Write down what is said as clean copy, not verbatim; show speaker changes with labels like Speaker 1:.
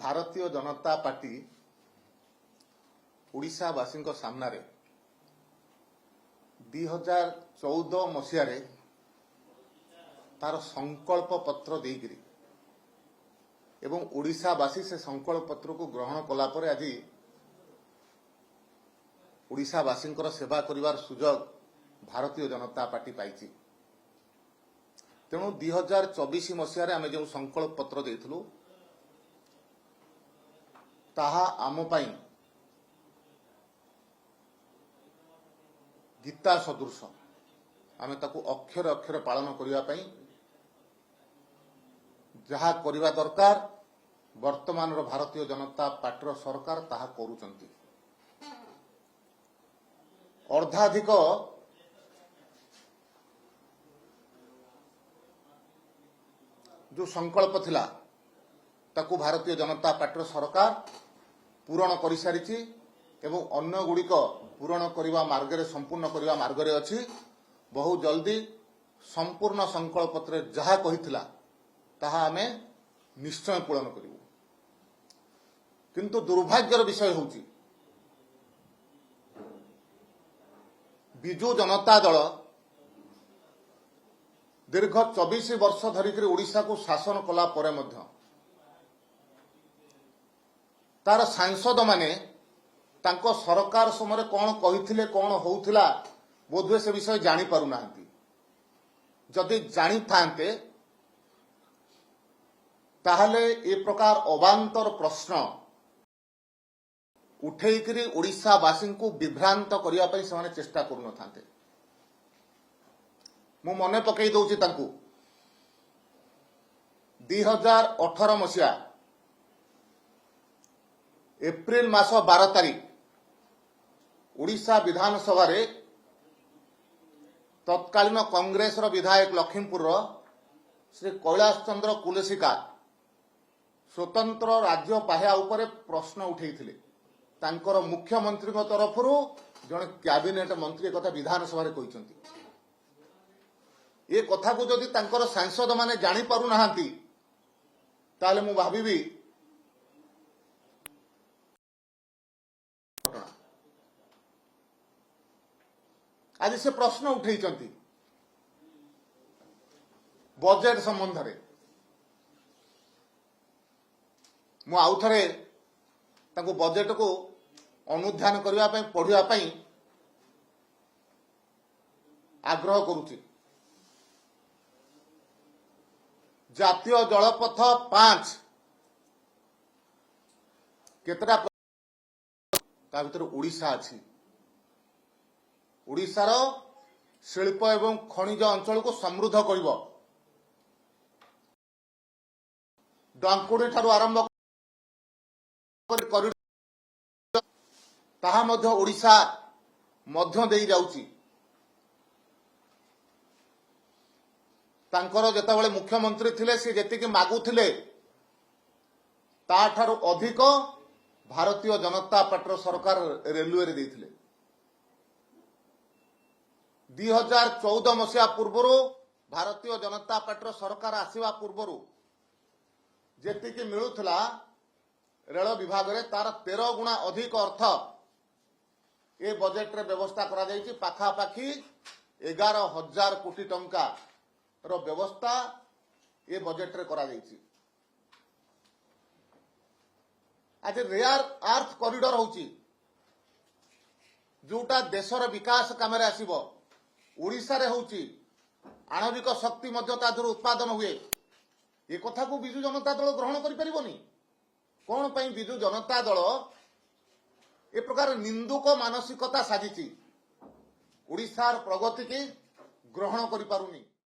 Speaker 1: Bharatiya Janata party ओडिशावासी सामने 2014 मसीह तार संकल्प पत्र देकरी एवं ओडिशावासी से संकल्प पत्र को ग्रहण कला परे आज ओडिशावासी सेवा करिवार सुजोग भारतीय जनता पार्टी पाई। तेणु 2024 मसीह आम जो संकल्प पत्र देइथिलु ताहा आम पाई गीता सदृश आम ताकू अक्षर अक्षर पालन करने जहा करवा दरकार वर्तमान भारतीय जनता पार्टी सरकार ताहा करुचंती। अर्धाधिक जो संकल्प थिला ताकू भारतीय जनता पार्टी सरकार पूरण कर सारी एवं अन्य गुड़िक पूरण करने मार्ग संपूर्ण करने मार्ग अच्छी। बहु जल्दी संपूर्ण संकल्प पत्र जहा कही ताहा आमे निश्चय पूरण करिवु। किंतु दुर्भाग्यर विषय होउची बिजु जनता दल दीर्घ 24 वर्ष धरिक ओडिशा को शासन कला परे मध्य तार सांसद माने तांको सरकार समय कौन कही कौन होउथिला बोधवे से विषय जानी पारु नाहंती। जदि जानी थांते ताहले ए प्रकार अवांतर प्रश्न उठेकरी ओडिशावासी को विभ्रांत करिया पई से चेष्टा करू न थांते। मु मने पकई दउची तांकू 2018 मसिया एप्रिल मास 12 तारीख ओडिशा विधानसभा रे तत्कालीन कांग्रेस विधायक लखीमपुर श्री कैलाश चंद्र कुलसिका स्वतंत्र राज्य पाह्या उपरे प्रश्न उठेइथिले। तांकर मुख्यमंत्री तरफ जड़े कैबिनेट मंत्री कथा विधानसभा रे कहिसंती। ये कथा को जदि तांकर सांसद माने जानी पारु नाहांती ताले मु भाबिबी आज से प्रश्न उठेइचंती बजेट संबंध रे। मु आउ थरे तांको बजेट को अनुध्यान करबा पई पढिबा पई आग्रह करूची। जातीय जलपथ 5 केतरा ता भीतर ओडिशा अछि। ओडिशार शिल्प एवं खनिज अंचल को समृद्ध करिवो। डांकुड़ी ठारू आरंभ कर ताहा मध्य ओडिशा मध्य देई जाउची। तांकर जेतेबेले मुख्यमंत्री थिले से जेतिके मागुथिले ता ठारू अधिक भारतीय जनता पार्टी सरकार रेलवे रे देथिले। 2014 मसीहा पूर्वर भारतीय जनता पार्टी सरकार आसीबा पूर्वर जेतिके मिलुथला रेल विभाग रे तार 13 गुणा अधिक अर्थ ए बजेट रे व्यवस्था करा जायछि। पाखापाखी 11,000 कोटी टंका रो व्यवस्था ए बजेट रे करा जायछि। आज रेयर अर्थ कॉरिडोर होउछि जोटा देशर विकास काम रे आसीबो। ओडिशा रे होउछि आणविक शक्ति मध्य तादर उत्पादन हुए। ए कथा को बिजु जनता दल ग्रहण करि परिबोनी। कोन पई बिजु जनता दल ए प्रकार निंदुक मानसिकता साजिछि ओडिशार प्रगति के ग्रहण करि पारुनी।